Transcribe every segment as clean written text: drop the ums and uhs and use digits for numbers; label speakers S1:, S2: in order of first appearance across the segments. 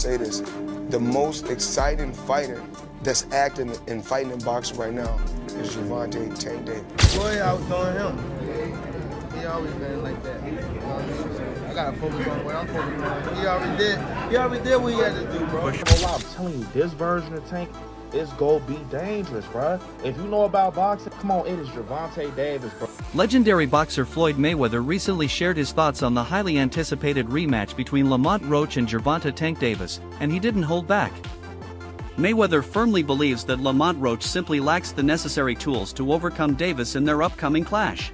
S1: say this. The most exciting fighter that's acting and fighting in boxing right now is Gervonta Tank Davis.
S2: Floyd outdoing him. He always been like that. You know what I mean? So I gotta focus on what I'm focusing on. He already did what he had to do, bro.
S3: I'm telling you, this version of Tank is gonna be dangerous, bro. If you know about boxing, come on, it is Gervonta Davis, bro.
S4: Legendary boxer Floyd Mayweather recently shared his thoughts on the highly anticipated rematch between Lamont Roach and Gervonta Tank Davis, and he didn't hold back. Mayweather firmly believes that Lamont Roach simply lacks the necessary tools to overcome Davis in their upcoming clash.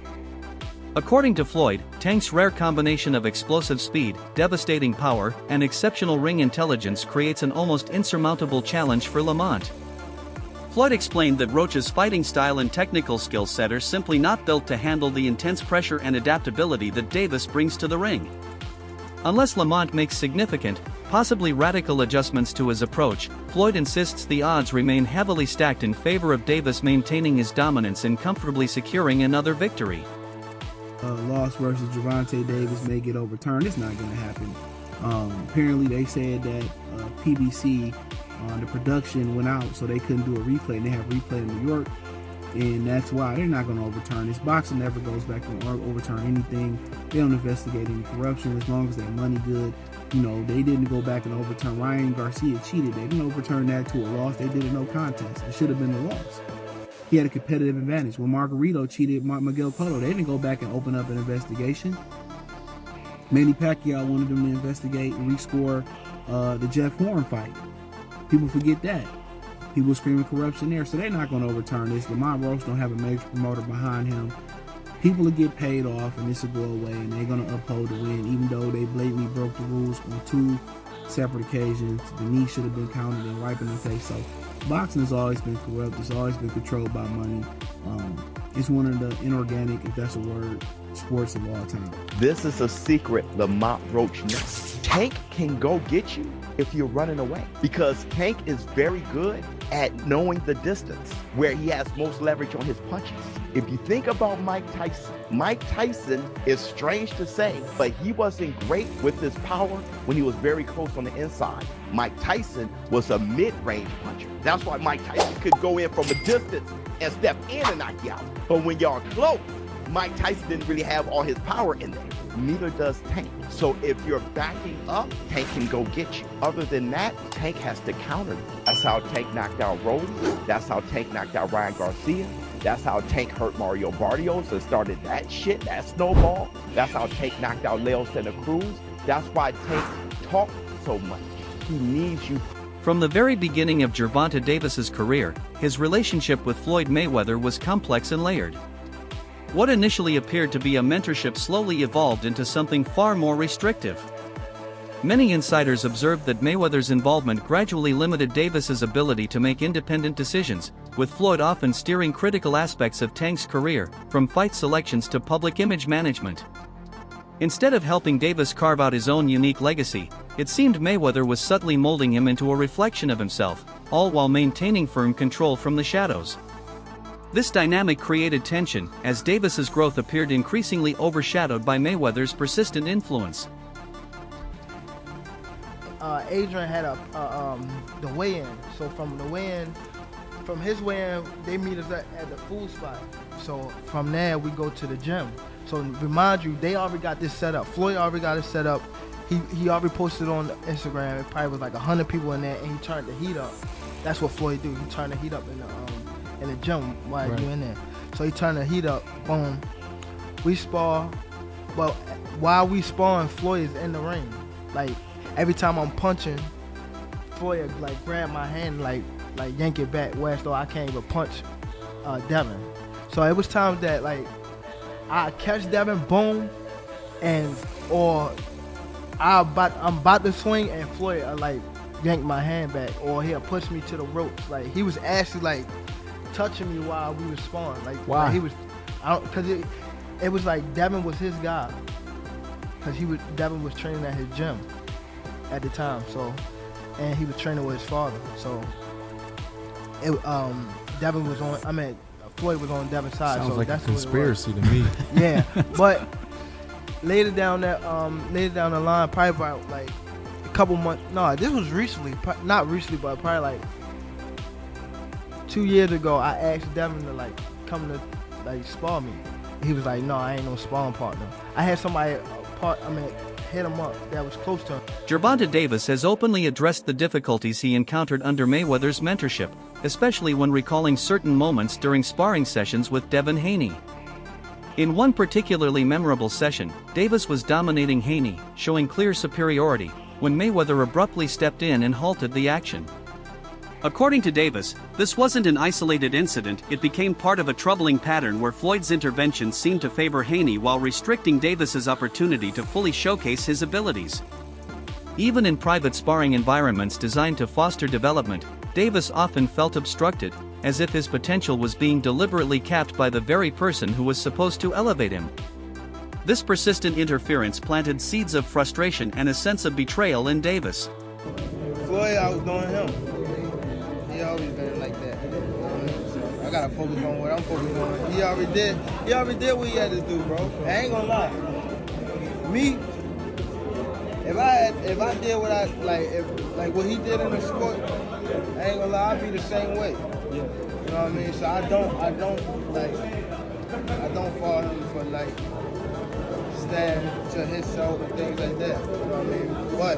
S4: According to Floyd, Tank's rare combination of explosive speed, devastating power, and exceptional ring intelligence creates an almost insurmountable challenge for Lamont. Floyd explained that Roach's fighting style and technical skill set are simply not built to handle the intense pressure and adaptability that Davis brings to the ring. Unless Lamont makes significant, possibly radical adjustments to his approach, Floyd insists the odds remain heavily stacked in favor of Davis maintaining his dominance and comfortably securing another victory.
S5: Loss versus Gervonta Davis may get overturned. It's not going to happen. Apparently they said that PBC, the production went out so they couldn't do a replay, and they have replay in New York, and that's why they're not going to overturn this. Boxing never goes back to overturn anything. They don't investigate any corruption as long as their money good. You know, they didn't go back and overturn Ryan Garcia cheated. They didn't overturn that to a loss. They did a no contest. It should have been a loss. He had a competitive advantage. When Margarito cheated Miguel Cotto, they didn't go back and open up an investigation. Manny Pacquiao wanted them to investigate and rescore the Jeff Horn fight. People forget that. People screaming corruption there, so they're not going to overturn this. Lamont Roach don't have a major promoter behind him. People will get paid off, and this will go away, and they're going to uphold the win, even though they blatantly broke the rules on 2 separate occasions. The knee should have been counted and wiped in the face. So boxing has always been corrupt. It's always been controlled by money. It's one of the inorganic, if that's a word, sports of all time.
S6: This is a secret Lamont Roach knows. Tank can go get you if you're running away, because Tank is very good at knowing the distance where he has most leverage on his punches. If you think about Mike Tyson is strange to say, but he wasn't great with his power when he was very close on the inside. Mike Tyson was a mid-range puncher. That's why Mike Tyson could go in from a distance and step in and knock you out. But when y'all close, Mike Tyson didn't really have all his power in there. Neither does Tank. So if you're backing up, Tank can go get you. Other than that, Tank has to counter you. That's how Tank knocked out Rody. That's how Tank knocked out Ryan Garcia. That's how Tank hurt Mario Barrios and started that shit, that snowball. That's how Tank knocked out Leo Santa Cruz. That's why Tank talks so much. He needs you.
S4: From the very beginning of Gervonta Davis's career, his relationship with Floyd Mayweather was complex and layered. What initially appeared to be a mentorship slowly evolved into something far more restrictive. Many insiders observed that Mayweather's involvement gradually limited Davis's ability to make independent decisions, with Floyd often steering critical aspects of Tank's career, from fight selections to public image management. Instead of helping Davis carve out his own unique legacy, it seemed Mayweather was subtly molding him into a reflection of himself, all while maintaining firm control from the shadows. This dynamic created tension, as Davis's growth appeared increasingly overshadowed by Mayweather's persistent influence.
S2: Adrian had the weigh-in. So from his weigh-in, they meet us at the food spot. So from there, we go to the gym. So remind you, they already got this set up. Floyd already got it set up. He already posted on Instagram. It probably was like 100 people in there, and he turned the heat up. That's what Floyd do. He turned the heat up in the gym while you're in there. So he turned the heat up. Boom. We spar. But while we sparring, Floyd is in the ring. Like every time I'm punching, Floyd like grab my hand, like yank it back, whereas though I can't even punch Devin. So it was times that like I catch Devin, boom, or I'm about to swing and Floyd like yank my hand back, or he'll push me to the ropes. Like he was actually like touching me while we were sparring. Like
S7: why?
S2: Like, he was, because it was like Devin was his guy, because Devin was training at his gym at the time. So, and he was training with his father. So, Devin was on. I mean, Floyd was on Devin's side.
S7: Sounds
S2: so
S7: like
S2: that's
S7: a conspiracy to me.
S2: Yeah, but later down the line, probably about like a couple months. No, this was recently. Not recently, but probably like 2 years ago. I asked Devin to like come to like spar me. He was like, "No, I ain't no sparring partner." I had somebody hit him up that was close to him.
S4: Gervonta Davis has openly addressed the difficulties he encountered under Mayweather's mentorship, especially when recalling certain moments during sparring sessions with Devin Haney. In one particularly memorable session, Davis was dominating Haney, showing clear superiority, when Mayweather abruptly stepped in and halted the action. According to Davis, this wasn't an isolated incident, it became part of a troubling pattern where Floyd's intervention seemed to favor Haney while restricting Davis's opportunity to fully showcase his abilities. Even in private sparring environments designed to foster development, Davis often felt obstructed, as if his potential was being deliberately capped by the very person who was supposed to elevate him. This persistent interference planted seeds of frustration and a sense of betrayal in Davis.
S2: Floyd, I was doing him. He always been like that. So I gotta focus on what I'm focused on. He already did what he had to do, bro. I ain't gonna lie. Me, if I did what I like what he did in the sport, I ain't gonna lie, I'd be the same way. Yeah. You know what I mean? So I don't follow him for like stand to himself and things like that. You know what I mean? But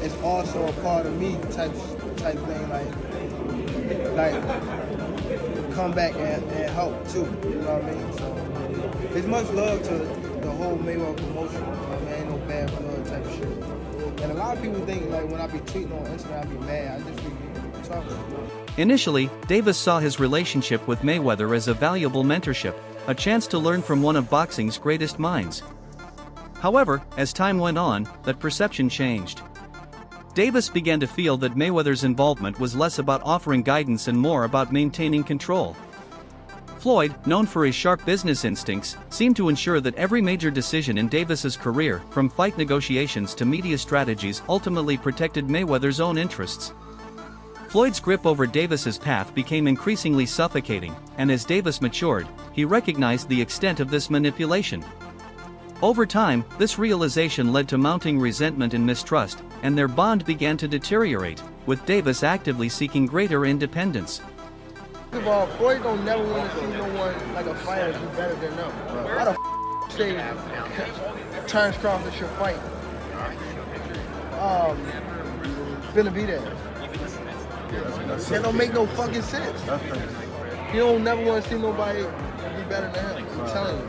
S2: it's also a part of me type thing, like come back and help too. You know what I mean? So it's much love to the whole Mayweather promotion. You know what I mean? Ain't no bad blood type of shit. And a lot of people think like when I be tweeting on Instagram, I be mad. I just be talking.
S4: Initially, Davis saw his relationship with Mayweather as a valuable mentorship, a chance to learn from one of boxing's greatest minds. However, as time went on, that perception changed. Davis began to feel that Mayweather's involvement was less about offering guidance and more about maintaining control. Floyd, known for his sharp business instincts, seemed to ensure that every major decision in Davis's career, from fight negotiations to media strategies, ultimately protected Mayweather's own interests. Floyd's grip over Davis's path became increasingly suffocating, and as Davis matured, he recognized the extent of this manipulation. Over time, this realization led to mounting resentment and mistrust, and their bond began to deteriorate, with Davis actively seeking greater independence.
S2: First of all, Floyd don't never want to see no one like a fighter do better than them. Why the say Terrence Crawford should fight Benavidez? That don't make no fucking sense. He don't never want to see nobody be better than him. I'm telling you.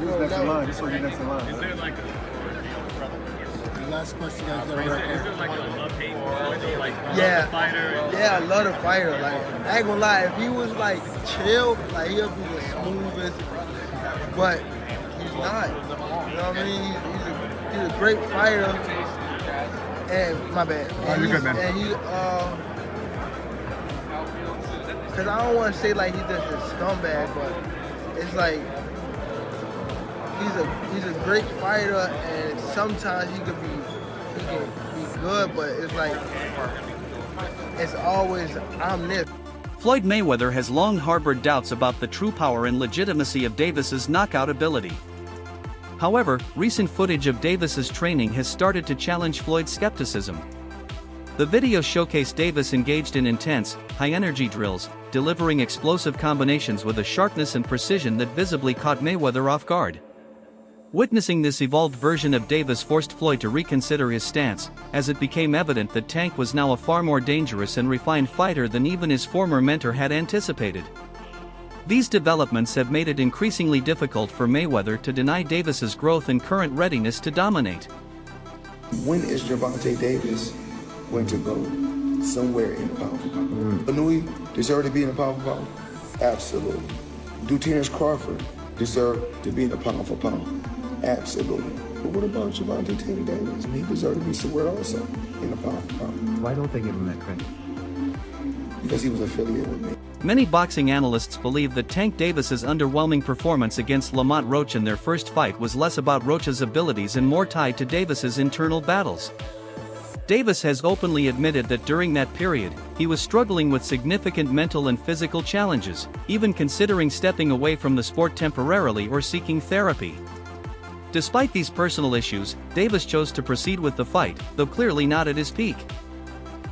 S7: Next in line. This will be next in line.
S8: Is there like
S7: The last question, guys.
S8: is there like a love-hate like
S2: Yeah,
S8: fighter?
S2: yeah, I love the fighter. Like, I ain't gonna lie, if he was like chill, like he'll be the smoothest. But he's not. You know what I mean? He's a great fighter. And my bad. And
S7: you're good, man.
S2: And he, cause I don't want to say like he's just a scumbag, but it's like. He's a great fighter, and sometimes he can be good, but it's like it's always I'm this.
S4: Floyd Mayweather has long harbored doubts about the true power and legitimacy of Davis's knockout ability. However, recent footage of Davis's training has started to challenge Floyd's skepticism. The video showcased Davis engaged in intense, high-energy drills, delivering explosive combinations with a sharpness and precision that visibly caught Mayweather off guard. Witnessing this evolved version of Davis forced Floyd to reconsider his stance, as it became evident that Tank was now a far more dangerous and refined fighter than even his former mentor had anticipated. These developments have made it increasingly difficult for Mayweather to deny Davis's growth and current readiness to dominate.
S1: When is Gervonta Davis going to go somewhere in the pound for pound? Anui deserve to be in the pound for pound? Absolutely. Do Terrence Crawford deserve to be in the pound for pound? Absolutely. But what about Gervonta Davis? He deserves to be somewhere also in the pound for pound.
S6: Why don't they give him that credit?
S1: Because he was affiliated with me.
S4: Many boxing analysts believe that Tank Davis's underwhelming performance against Lamont Roach in their first fight was less about Roach's abilities and more tied to Davis's internal battles. Davis has openly admitted that during that period, he was struggling with significant mental and physical challenges, even considering stepping away from the sport temporarily or seeking therapy. Despite these personal issues, Davis chose to proceed with the fight, though clearly not at his peak.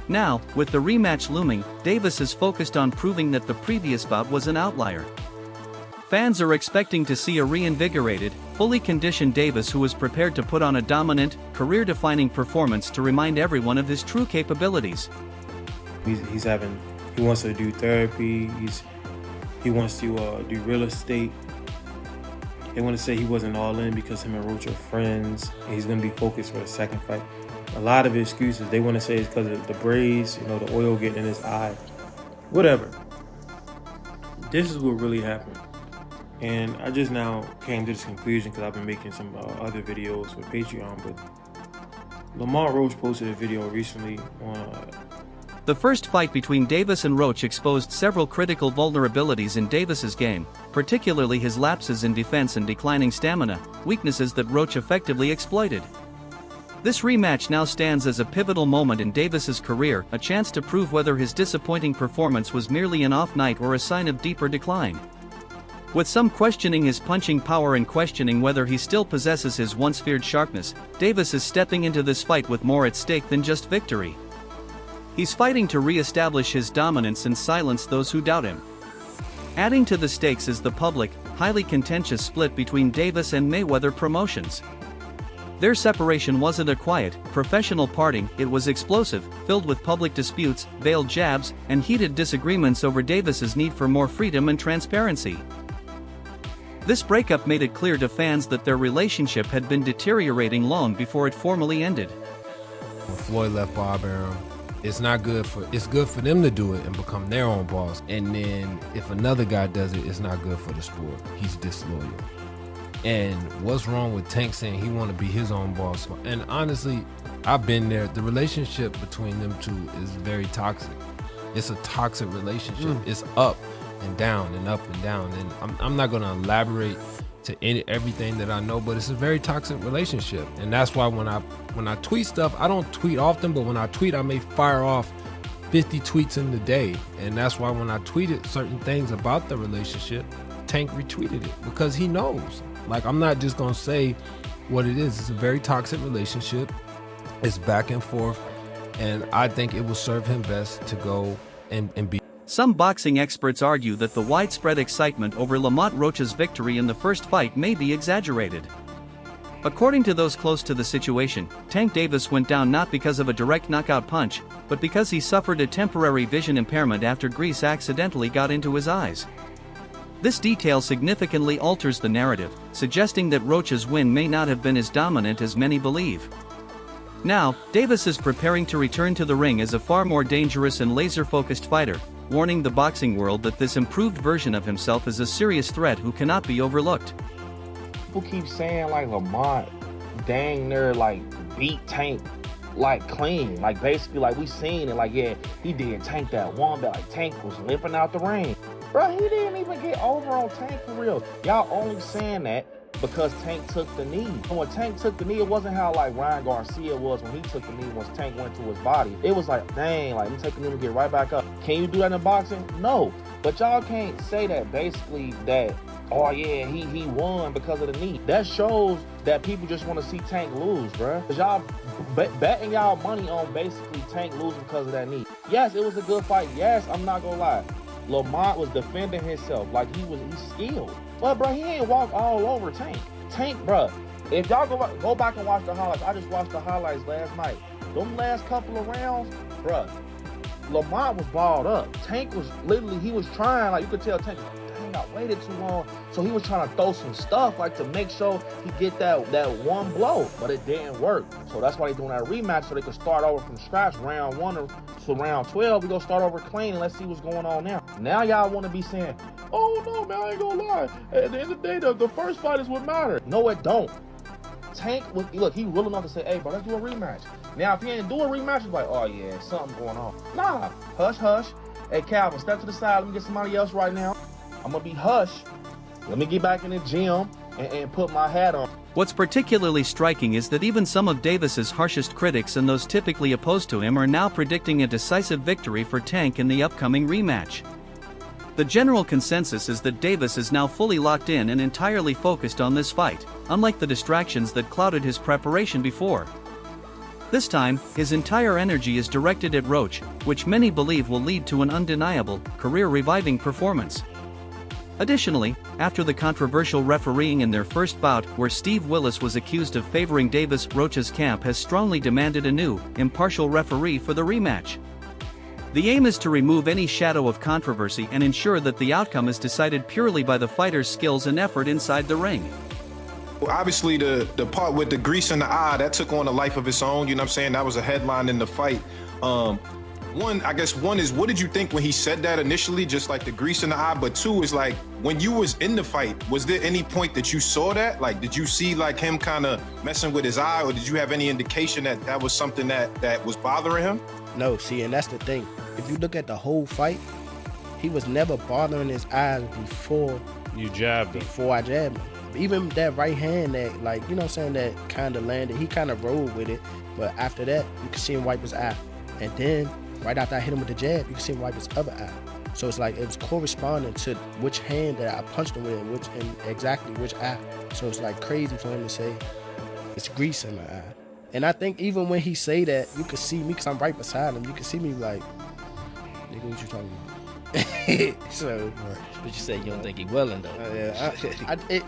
S4: Now, with the rematch looming, Davis is focused on proving that the previous bout was an outlier. Fans are expecting to see a reinvigorated, fully conditioned Davis who is prepared to put on a dominant, career-defining performance to remind everyone of his true capabilities.
S9: He wants to do therapy, he wants to do real estate. They want to say he wasn't all in because him and Roach are friends, and he's going to be focused for the second fight. A lot of excuses they want to say is because of the braids, the oil getting in his eye. Whatever. This is what really happened. And I just now came to this conclusion because I've been making some other videos for Patreon, but Lamont Roach posted a video recently on
S4: The first fight between Davis and Roach exposed several critical vulnerabilities in Davis's game, particularly his lapses in defense and declining stamina, weaknesses that Roach effectively exploited. This rematch now stands as a pivotal moment in Davis's career, a chance to prove whether his disappointing performance was merely an off night or a sign of deeper decline. With some questioning his punching power and questioning whether he still possesses his once feared sharpness, Davis is stepping into this fight with more at stake than just victory. He's fighting to re-establish his dominance and silence those who doubt him. Adding to the stakes is the public, highly contentious split between Davis and Mayweather Promotions. Their separation wasn't a quiet, professional parting, it was explosive, filled with public disputes, veiled jabs, and heated disagreements over Davis's need for more freedom and transparency. This breakup made it clear to fans that their relationship had been deteriorating long before it formally ended.
S10: When Floyd left Bob Arum, it's good for them to do it and become their own boss. And then if another guy does it, it's not good for the sport. He's disloyal. And what's wrong with Tank saying he want to be his own boss? And honestly, I've been there. The relationship between them two is very toxic. It's a toxic relationship. It's up and down and up and down. And I'm not going to elaborate to everything that I know, but it's a very toxic relationship. And that's why when I tweet stuff, I don't tweet often, but when I tweet, I may fire off 50 tweets in the day. And that's why when I tweeted certain things about the relationship, Tank retweeted it because he knows. Like, I'm not just gonna say what it is. It's a very toxic relationship. It's back and forth. And I think it will serve him best to go and be.
S4: Some boxing experts argue that the widespread excitement over Lamont Roach's victory in the first fight may be exaggerated. According to those close to the situation, Tank Davis went down not because of a direct knockout punch, but because he suffered a temporary vision impairment after grease accidentally got into his eyes. This detail significantly alters the narrative, suggesting that Roach's win may not have been as dominant as many believe. Now, Davis is preparing to return to the ring as a far more dangerous and laser-focused fighter, warning the boxing world that this improved version of himself is a serious threat who cannot be overlooked.
S3: People keep saying like Lamont dang near like beat Tank like clean, like basically like we seen it, like yeah, he did Tank that one, but like Tank was limping out the ring. Bro, he didn't even get over on Tank for real. Y'all only saying that because Tank took the knee. And when Tank took the knee, it wasn't how like Ryan Garcia was when he took the knee once Tank went to his body. It was like, dang, like, let me take the knee and get right back up. Can you do that in boxing? No. But y'all can't say that basically that, oh yeah, he won because of the knee. That shows that people just want to see Tank lose, bruh. Cause y'all betting y'all money on basically Tank losing because of that knee. Yes, it was a good fight. Yes, I'm not gonna lie. Lamont was defending himself like he's skilled. But bro, he ain't walk all over Tank. Tank, bro, if y'all go back and watch the highlights, I just watched the highlights last night. Them last couple of rounds, bro, Lamont was balled up. Tank was literally, he was trying, like you could tell Tank was like, dang, I waited too long. So he was trying to throw some stuff like to make sure he get that one blow, but it didn't work. So that's why they doing that rematch so they could start over from scratch, round 1 to round 12. We gonna start over clean and let's see what's going on now. Now y'all wanna be saying, oh no, man, I ain't gonna lie. At the end of the day, the first fight is what matters. No, it don't. Tank, look, he real enough to say, hey, bro, let's do a rematch. Now, if he ain't do a rematch, it's like, oh yeah, something going on. Nah, hush, hush. Hey, Calvin, step to the side. Let me get somebody else right now. I'm gonna be hush. Let me get back in the gym and put my hat on.
S4: What's particularly striking is that even some of Davis's harshest critics and those typically opposed to him are now predicting a decisive victory for Tank in the upcoming rematch. The general consensus is that Davis is now fully locked in and entirely focused on this fight, unlike the distractions that clouded his preparation before. This time, his entire energy is directed at Roach, which many believe will lead to an undeniable, career-reviving performance. Additionally, after the controversial refereeing in their first bout where Steve Willis was accused of favoring Davis, Roach's camp has strongly demanded a new, impartial referee for the rematch. The aim is to remove any shadow of controversy and ensure that the outcome is decided purely by the fighter's skills and effort inside the ring.
S11: Well, obviously, the part with the grease in the eye, that took on a life of its own, you know what I'm saying? That was a headline in the fight. One is, what did you think when he said that initially, just like the grease in the eye? But two is like, when you was in the fight, was there any point that you saw that? Like, did you see like him kind of messing with his eye, or did you have any indication that that was something that was bothering him?
S2: No, see, and that's the thing. If you look at the whole fight, he was never bothering his eyes before
S12: you jabbed him.
S2: Before I jabbed him. Even that right hand that, like, you know what I'm saying, that kind of landed, he kind of rolled with it. But after that, you can see him wipe his eye. And then, right after I hit him with the jab, you can see him wipe his other eye. So it's like, it was corresponding to which hand that I punched him with and exactly which eye. So it's like crazy for him to say, it's grease in my eye. And I think even when he say that, you could see me, because I'm right beside him, you can see me like, nigga, what you talking about? So,
S13: but you say you don't think he willing though.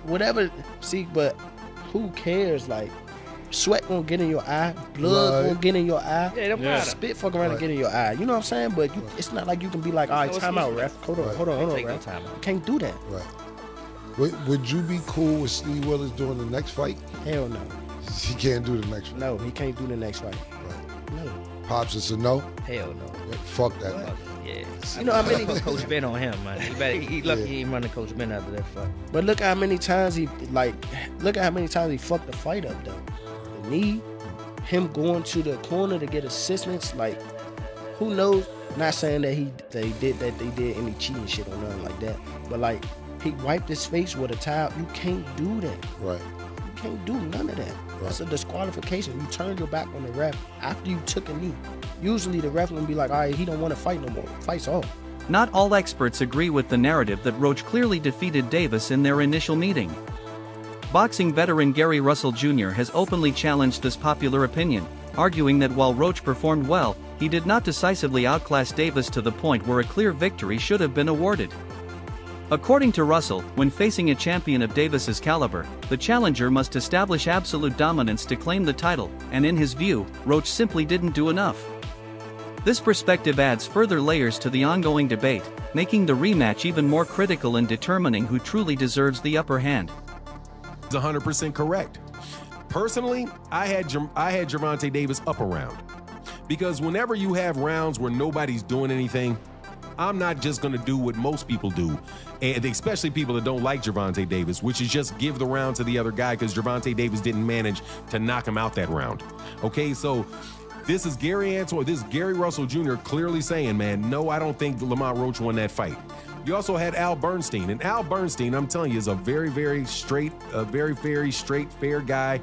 S2: Whatever. See, but who cares? Like, sweat gonna get in your eye, blood gonna get in your eye, spit fucking around and get in your eye. You know what I'm saying? But it's not like you can be like, all right, time out, ref. Hold on, ref. You can't do that.
S14: Right. Would you be cool with Steve Willis doing the next fight?
S2: Hell no.
S14: He can't do the next fight.
S2: No, he can't do the next fight.
S14: Right.
S2: No.
S14: Pops, it's a no?
S13: Hell no.
S14: Yeah, fuck that. Man.
S13: Yeah.
S2: You know how many
S13: Coach Ben on him, man. He lucky he ain't running Coach Ben after that fight.
S2: But look how many times he fucked the fight up though. The knee, him going to the corner to get assistance, like, who knows? Not saying that they did any cheating shit or nothing like that. But like, he wiped his face with a towel. You can't do that.
S14: Right.
S2: You can't do none of that. Right. That's a disqualification. You turned your back on the ref after you took a knee. Usually the ref will be like, all right, he don't want to fight no more. Fight's off.
S4: Not all experts agree with the narrative that Roach clearly defeated Davis in their initial meeting. Boxing veteran Gary Russell Jr. has openly challenged this popular opinion, arguing that while Roach performed well, he did not decisively outclass Davis to the point where a clear victory should have been awarded. According to Russell, when facing a champion of Davis's caliber, the challenger must establish absolute dominance to claim the title, and in his view, Roach simply didn't do enough. This perspective adds further layers to the ongoing debate, making the rematch even more critical in determining who truly deserves the upper hand.
S15: 100% correct. Personally, I had Gervonta Davis up a round. Because whenever you have rounds where nobody's doing anything, I'm not just going to do what most people do, and especially people that don't like Gervonta Davis, which is just give the round to the other guy because Gervonta Davis didn't manage to knock him out that round. Okay, so this is Gary Russell Jr. clearly saying, man, no, I don't think Lamont Roach won that fight. You also had Al Bernstein, and Al Bernstein, I'm telling you, is a very, very straight, fair guy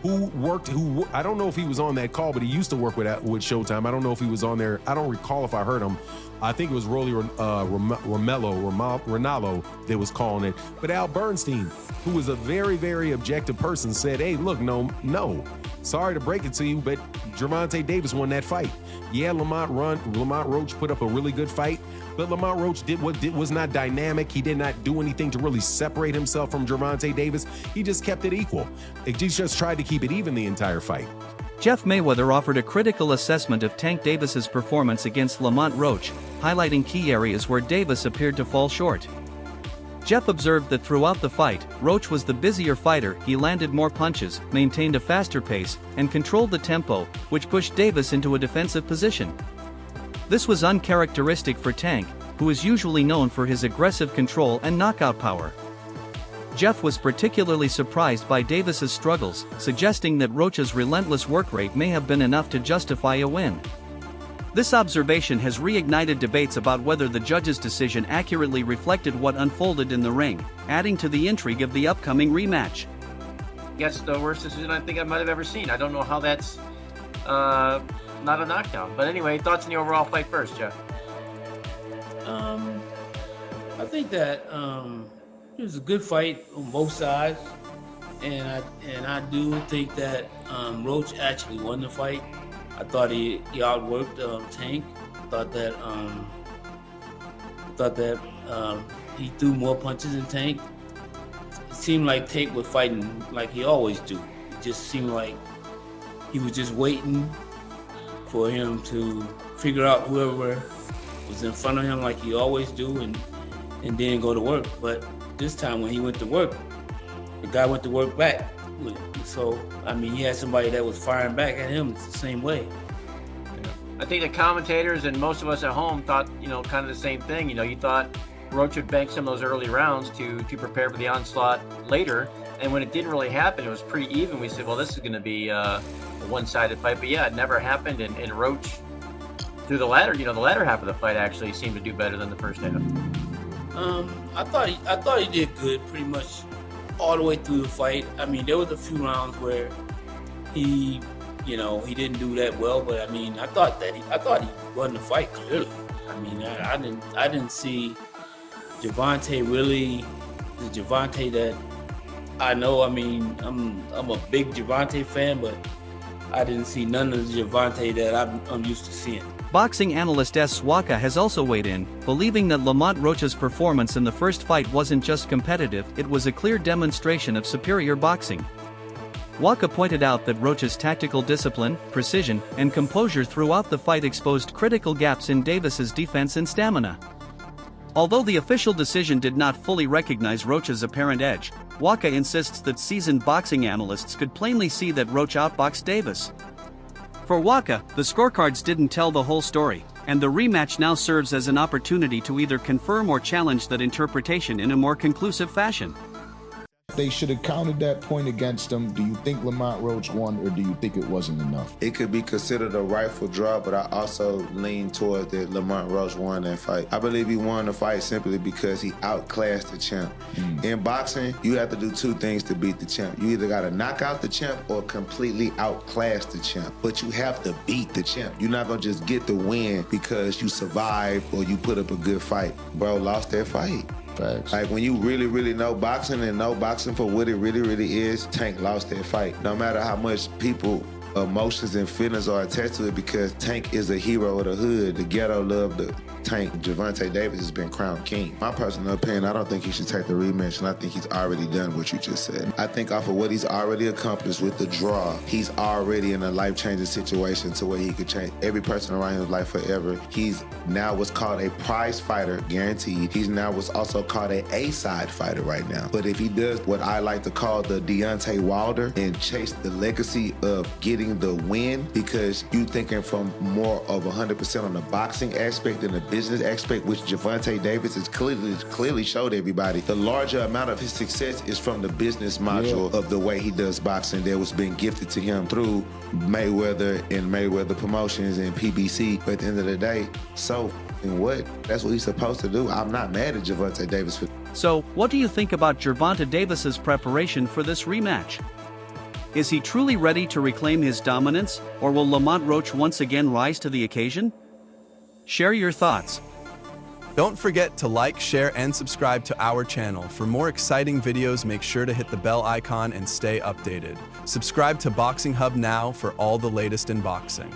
S15: who I don't know if he was on that call, but he used to work with Showtime. I don't know if he was on there. I don't recall if I heard him. I think it was Rolly Ronaldo that was calling it. But Al Bernstein, who was a very, very objective person, said, hey, look, no. Sorry to break it to you, but Gervonta Davis won that fight. Yeah, Lamont Roach put up a really good fight, but Lamont Roach was not dynamic. He did not do anything to really separate himself from Gervonta Davis. He just kept it equal. He just tried to keep it even the entire fight.
S4: Jeff Mayweather offered a critical assessment of Tank Davis's performance against Lamont Roach, highlighting key areas where Davis appeared to fall short. Jeff observed that throughout the fight, Roach was the busier fighter. He landed more punches, maintained a faster pace, and controlled the tempo, which pushed Davis into a defensive position. This was uncharacteristic for Tank, who is usually known for his aggressive control and knockout power. Jeff was particularly surprised by Davis's struggles, suggesting that Roach's relentless work rate may have been enough to justify a win. This observation has reignited debates about whether the judge's decision accurately reflected what unfolded in the ring, adding to the intrigue of the upcoming rematch.
S16: That's the worst decision I think I might have ever seen. I don't know how that's not a knockdown. But anyway, thoughts on the overall fight first, Jeff?
S12: think that it was a good fight on both sides, and I do think that Roach actually won the fight. I thought he outworked Tank. Thought that he threw more punches than Tank. It seemed like Tank was fighting like he always do. It just seemed like he was just waiting for him to figure out whoever was in front of him like he always do, and then go to work. But this time when he went to work, the guy went to work back. So, I mean, he had somebody that was firing back at him the same way.
S16: I think the commentators and most of us at home thought, kind of the same thing. You thought Roach would bank some of those early rounds to prepare for the onslaught later. And when it didn't really happen, it was pretty even. We said, well, this is going to be a one-sided fight. But yeah, it never happened. And Roach, through the latter half of the fight, actually seemed to do better than the first half.
S12: I thought he did good pretty much all the way through the fight. I mean, there was a few rounds where he didn't do that well, but I mean, I thought he won the fight clearly. I mean, I didn't see Gervonta really the Gervonta that I know. I mean, I'm a big Gervonta fan, but I didn't see none of the Gervonta that I'm used to seeing.
S4: Boxing analyst S. Waka has also weighed in, believing that Lamont Roach's performance in the first fight wasn't just competitive, it was a clear demonstration of superior boxing. Waka pointed out that Roach's tactical discipline, precision, and composure throughout the fight exposed critical gaps in Davis's defense and stamina. Although the official decision did not fully recognize Roach's apparent edge, Waka insists that seasoned boxing analysts could plainly see that Roach outboxed Davis. For Waka, the scorecards didn't tell the whole story, and the rematch now serves as an opportunity to either confirm or challenge that interpretation in a more conclusive fashion.
S14: They should have counted that point against him. Do you think Lamont Roach won, or do you think it wasn't enough?
S17: It could be considered a rightful draw, but I also lean towards that Lamont Roach won that fight. I believe he won the fight simply because he outclassed the champ. In boxing, you have to do two things to beat the champ. You either got to knock out the champ or completely outclass the champ. But you have to beat the champ. You're not going to just get the win because you survived or you put up a good fight. Bro lost that fight.
S14: Facts.
S17: Like, when you really, really know boxing and know boxing for what it really, really is, Tank lost that fight. No matter how much people, emotions and feelings are attached to it, because Tank is a hero of the hood. The ghetto loved the Tank. Gervonta Davis has been crowned king. My personal opinion, I don't think he should take the rematch, and I think he's already done what you just said. I think off of what he's already accomplished with the draw, he's already in a life-changing situation to where he could change every person around his life forever. He's now what's called a prize fighter, guaranteed. He's now what's also called a A-side fighter right now. But if he does what I like to call the Deontay Wilder and chase the legacy of getting the win, because you thinking from more of 100% on the boxing aspect than the business aspect, which Gervonta Davis has clearly showed everybody. The larger amount of his success is from the business module of the way he does boxing that was being gifted to him through Mayweather and Mayweather Promotions and PBC. But at the end of the day, so what? That's what he's supposed to do. I'm not mad at Gervonta Davis for.
S4: So, what do you think about Gervonta Davis's preparation for this rematch? Is he truly ready to reclaim his dominance, or will Lamont Roach once again rise to the occasion? Share your thoughts.
S18: Don't forget to like, share, and subscribe to our channel. For more exciting videos, make sure to hit the bell icon and stay updated. Subscribe to Boxing Hub now for all the latest in boxing.